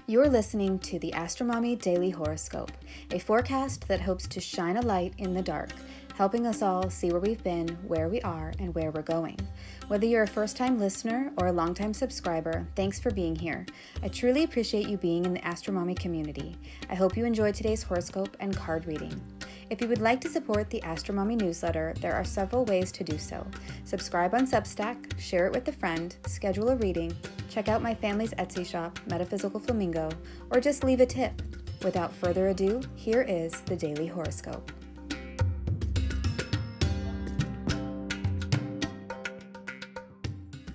You're listening to the AstroMommy Daily Horoscope, a forecast that hopes to shine a light in the dark, helping us all see where we've been, where we are, and where we're going. Whether you're a first-time listener or a long-time subscriber, thanks for being here. I truly appreciate you being in the AstroMommy community. I hope you enjoyed today's horoscope and card reading. If you would like to support the AstroMommy Newsletter, there are several ways to do so. Subscribe on Substack, share it with a friend, schedule a reading, check out my family's Etsy shop, Metaphysical Flamingo, or just leave a tip. Without further ado, here is the Daily Horoscope.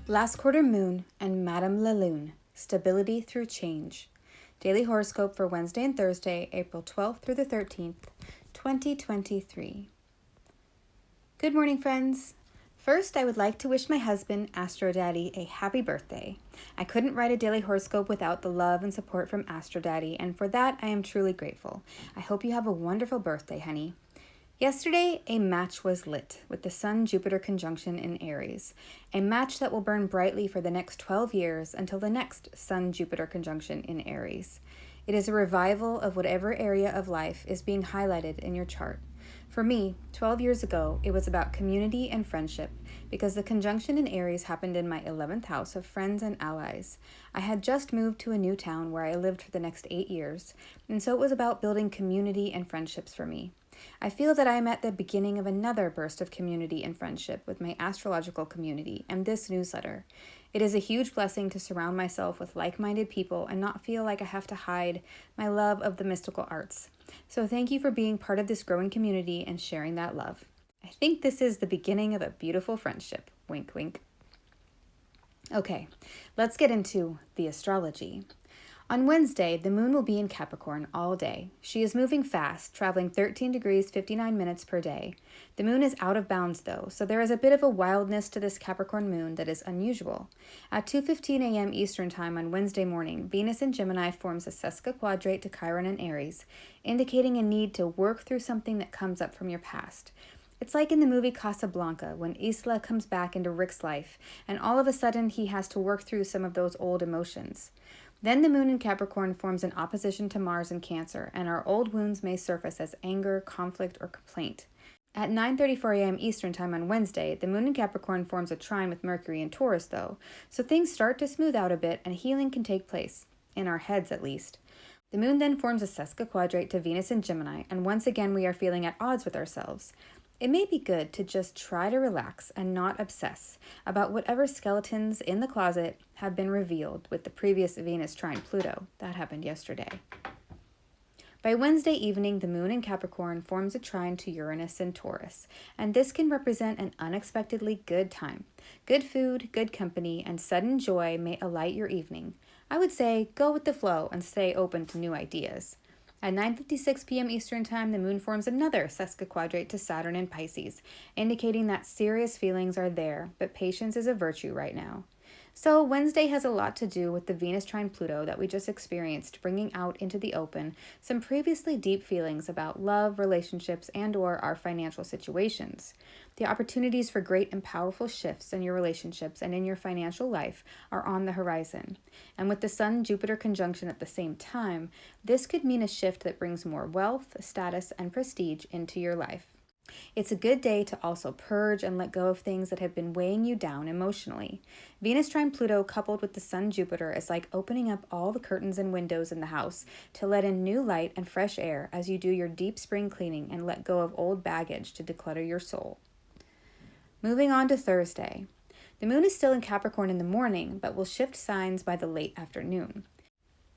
Last quarter moon and Madame la Lune, stability through change. Daily horoscope for Wednesday and Thursday, April 12th through the 13th, 2023. Good morning, friends. First, I would like to wish my husband, Astro Daddy, a happy birthday. I couldn't write a daily horoscope without the love and support from Astro Daddy, and for that, I am truly grateful. I hope you have a wonderful birthday, honey. Yesterday, a match was lit with the Sun-Jupiter conjunction in Aries, a match that will burn brightly for the next 12 years until the next Sun-Jupiter conjunction in Aries. It is a revival of whatever area of life is being highlighted in your chart. For me, 12 years ago, it was about community and friendship because the conjunction in Aries happened in my 11th house of friends and allies. I had just moved to a new town where I lived for the next 8 years, and so it was about building community and friendships for me. I feel that I am at the beginning of another burst of community and friendship with my astrological community and this newsletter. It is a huge blessing to surround myself with like-minded people and not feel like I have to hide my love of the mystical arts. So thank you for being part of this growing community and sharing that love. I think this is the beginning of a beautiful friendship. Wink, wink. Okay, let's get into the astrology. On Wednesday, the moon will be in Capricorn all day. She is moving fast, traveling 13 degrees 59 minutes per day. The moon is out of bounds though, so there is a bit of a wildness to this Capricorn moon that is unusual. At 2:15 a.m. Eastern Time on Wednesday morning, Venus in Gemini forms a sesquiquadrate to Chiron in Aries, indicating a need to work through something that comes up from your past. It's like in the movie Casablanca, when Isla comes back into Rick's life, and all of a sudden he has to work through some of those old emotions. Then the moon in Capricorn forms an opposition to Mars in Cancer, and our old wounds may surface as anger, conflict, or complaint. At 9:34 a.m. Eastern Time on Wednesday, the moon in Capricorn forms a trine with Mercury in Taurus, though, so things start to smooth out a bit and healing can take place, in our heads at least. The moon then forms a sesquiquadrate to Venus in Gemini, and once again we are feeling at odds with ourselves. It may be good to just try to relax and not obsess about whatever skeletons in the closet have been revealed with the previous Venus trine Pluto. That happened yesterday. By Wednesday evening, the moon in Capricorn forms a trine to Uranus in Taurus, and this can represent an unexpectedly good time. Good food, good company, and sudden joy may alight your evening. I would say go with the flow and stay open to new ideas. At 9:56 p.m. Eastern Time, the moon forms another sesquiquadrate to Saturn in Pisces, indicating that serious feelings are there, but patience is a virtue right now. So Wednesday has a lot to do with the Venus trine Pluto that we just experienced, bringing out into the open some previously deep feelings about love, relationships, and/or our financial situations. The opportunities for great and powerful shifts in your relationships and in your financial life are on the horizon. And with the Sun-Jupiter conjunction at the same time, this could mean a shift that brings more wealth, status, and prestige into your life. It's a good day to also purge and let go of things that have been weighing you down emotionally. Venus trine Pluto coupled with the Sun-Jupiter is like opening up all the curtains and windows in the house to let in new light and fresh air as you do your deep spring cleaning and let go of old baggage to declutter your soul. Moving on to Thursday. The moon is still in Capricorn in the morning, but will shift signs by the late afternoon.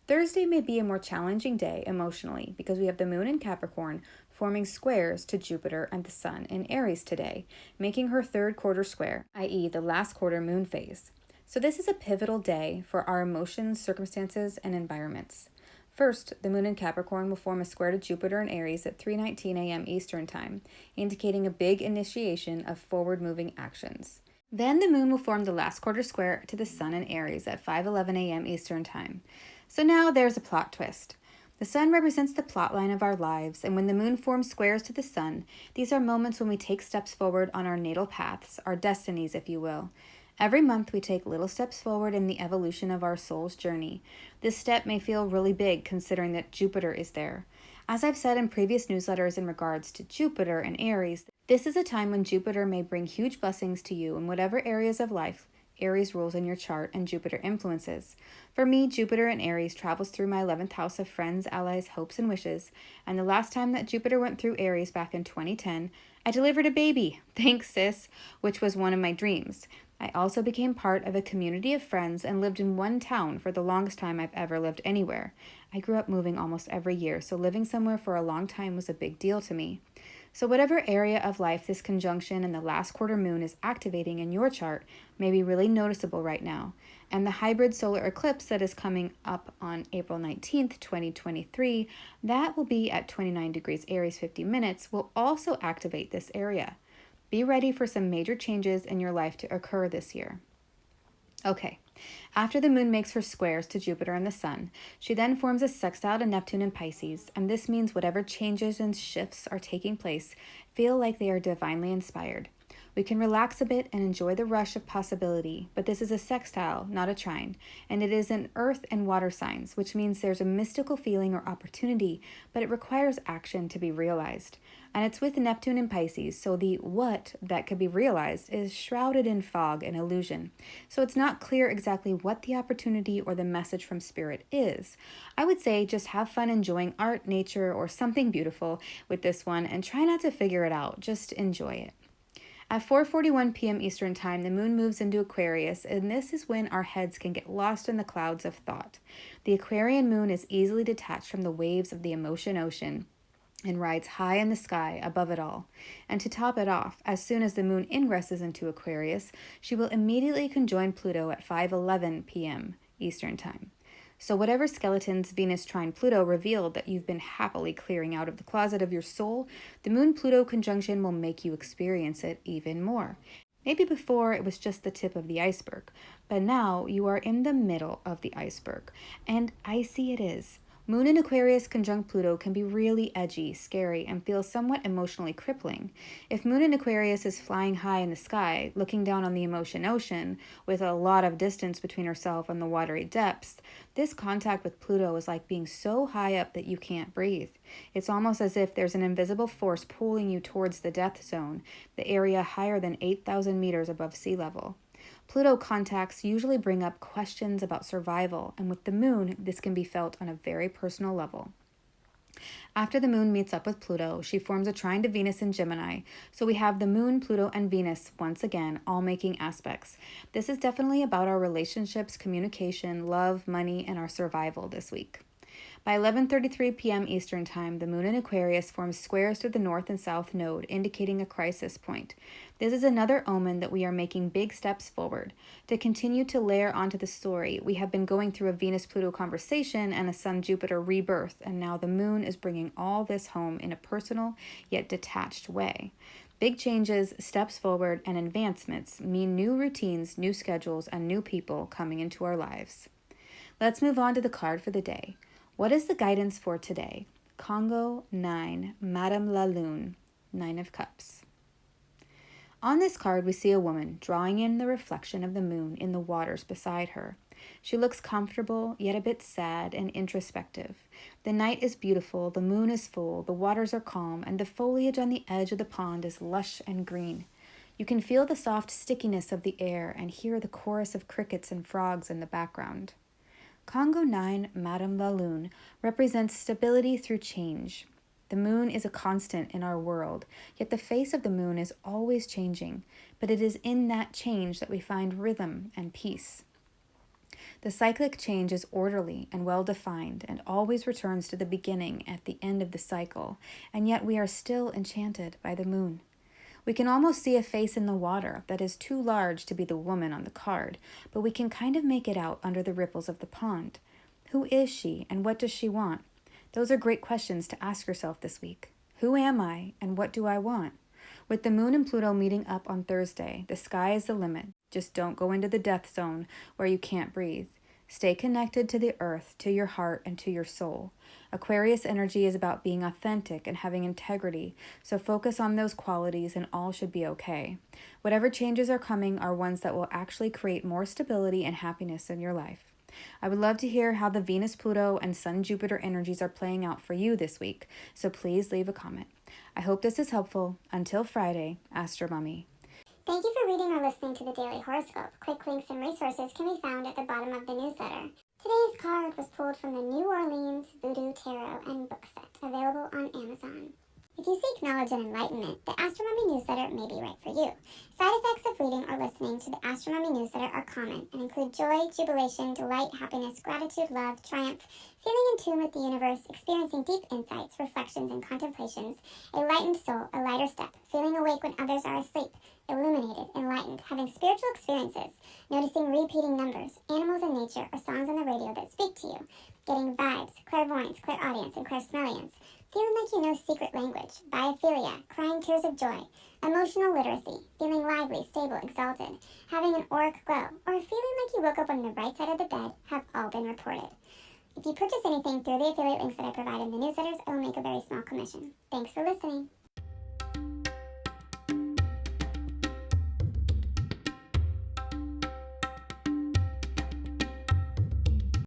Thursday may be a more challenging day emotionally because we have the moon in Capricorn forming squares to Jupiter and the sun in Aries today, making her third quarter square, i.e. the last quarter moon phase. So this is a pivotal day for our emotions, circumstances, and environments. First, the moon in Capricorn will form a square to Jupiter in Aries at 3:19 a.m. Eastern Time, indicating a big initiation of forward-moving actions. Then the moon will form the last quarter square to the sun in Aries at 5:11 a.m. Eastern Time. So now there's a plot twist. The sun represents the plot line of our lives, and when the moon forms squares to the sun, these are moments when we take steps forward on our natal paths, our destinies, if you will. Every month, we take little steps forward in the evolution of our soul's journey. This step may feel really big considering that Jupiter is there. As I've said in previous newsletters in regards to Jupiter and Aries, this is a time when Jupiter may bring huge blessings to you in whatever areas of life Aries rules in your chart and Jupiter influences. For me, Jupiter in Aries travels through my 11th house of friends, allies, hopes, and wishes, and the last time that Jupiter went through Aries back in 2010, I delivered a baby, thanks sis, which was one of my dreams. I also became part of a community of friends and lived in one town for the longest time I've ever lived anywhere. I grew up moving almost every year, so living somewhere for a long time was a big deal to me. So whatever area of life this conjunction and the last quarter moon is activating in your chart may be really noticeable right now. And the hybrid solar eclipse that is coming up on April 19th, 2023, that will be at 29 degrees Aries 50 minutes, will also activate this area. Be ready for some major changes in your life to occur this year. Okay, after the moon makes her squares to Jupiter and the sun, she then forms a sextile to Neptune and Pisces, and this means whatever changes and shifts are taking place feel like they are divinely inspired. We can relax a bit and enjoy the rush of possibility, but this is a sextile, not a trine, and it is in earth and water signs, which means there's a mystical feeling or opportunity, but it requires action to be realized. And it's with Neptune and Pisces, so the what that could be realized is shrouded in fog and illusion. So it's not clear exactly what the opportunity or the message from spirit is. I would say just have fun enjoying art, nature, or something beautiful with this one and try not to figure it out, just enjoy it. At 4:41 p.m. Eastern Time, the moon moves into Aquarius, and this is when our heads can get lost in the clouds of thought. The Aquarian moon is easily detached from the waves of the emotion ocean and rides high in the sky above it all. And to top it off, as soon as the moon ingresses into Aquarius, she will immediately conjoin Pluto at 5:11 p.m. Eastern Time. So whatever skeletons Venus trine Pluto revealed that you've been happily clearing out of the closet of your soul, the Moon-Pluto conjunction will make you experience it even more. Maybe before it was just the tip of the iceberg, but now you are in the middle of the iceberg, and icy it is. Moon in Aquarius conjunct Pluto can be really edgy, scary, and feel somewhat emotionally crippling. If Moon in Aquarius is flying high in the sky, looking down on the emotion ocean, with a lot of distance between herself and the watery depths, this contact with Pluto is like being so high up that you can't breathe. It's almost as if there's an invisible force pulling you towards the death zone, the area higher than 8,000 meters above sea level. Pluto contacts usually bring up questions about survival, and with the moon, this can be felt on a very personal level. After the moon meets up with Pluto, she forms a trine to Venus in Gemini, so we have the moon, Pluto, and Venus once again all making aspects. This is definitely about our relationships, communication, love, money, and our survival this week. By 11:33 p.m. Eastern Time, the moon in Aquarius forms squares to the north and south node, indicating a crisis point. This is another omen that we are making big steps forward. To continue to layer onto the story, we have been going through a Venus-Pluto conversation and a Sun-Jupiter rebirth, and now the moon is bringing all this home in a personal yet detached way. Big changes, steps forward, and advancements mean new routines, new schedules, and new people coming into our lives. Let's move on to the card for the day. What is the guidance for today? Congo 9, Madame la Lune, 9 of Cups. On this card, we see a woman drawing in the reflection of the moon in the waters beside her. She looks comfortable, yet a bit sad and introspective. The night is beautiful, the moon is full, the waters are calm, and the foliage on the edge of the pond is lush and green. You can feel the soft stickiness of the air and hear the chorus of crickets and frogs in the background. Congo 9, Madame la Lune, represents stability through change. The moon is a constant in our world, yet the face of the moon is always changing, but it is in that change that we find rhythm and peace. The cyclic change is orderly and well-defined and always returns to the beginning at the end of the cycle, and yet we are still enchanted by the moon. We can almost see a face in the water that is too large to be the woman on the card, but we can kind of make it out under the ripples of the pond. Who is she and what does she want? Those are great questions to ask yourself this week. Who am I and what do I want? With the moon and Pluto meeting up on Thursday, the sky is the limit. Just don't go into the death zone where you can't breathe. Stay connected to the earth, to your heart, and to your soul. Aquarius energy is about being authentic and having integrity, so focus on those qualities and all should be okay. Whatever changes are coming are ones that will actually create more stability and happiness in your life. I would love to hear how the Venus, Pluto, and Sun, Jupiter energies are playing out for you this week, so please leave a comment. I hope this is helpful. Until Friday, AstroMommy. Thank you for reading or listening to the Daily Horoscope. Quick links and resources can be found at the bottom of the newsletter. Today's card was pulled from the New Orleans Voodoo Tarot and Book Set, available on Amazon. If you seek knowledge and enlightenment, the AstroMommy Newsletter may be right for you. Side effects of reading or listening to the AstroMommy Newsletter are common and include joy, jubilation, delight, happiness, gratitude, love, triumph, feeling in tune with the universe, experiencing deep insights, reflections, and contemplations, a lightened soul, a lighter step, feeling awake when others are asleep, illuminated, enlightened, having spiritual experiences, noticing repeating numbers, animals in nature, or songs on the radio that speak to you, getting vibes, clairvoyance, clairaudience, and clairsmelliance, feeling like you know secret language, biophilia, crying tears of joy, emotional literacy, feeling lively, stable, exalted, having an auric glow, or feeling like you woke up on the right side of the bed have all been reported. If you purchase anything through the affiliate links that I provide in the newsletters, I will make a very small commission. Thanks for listening.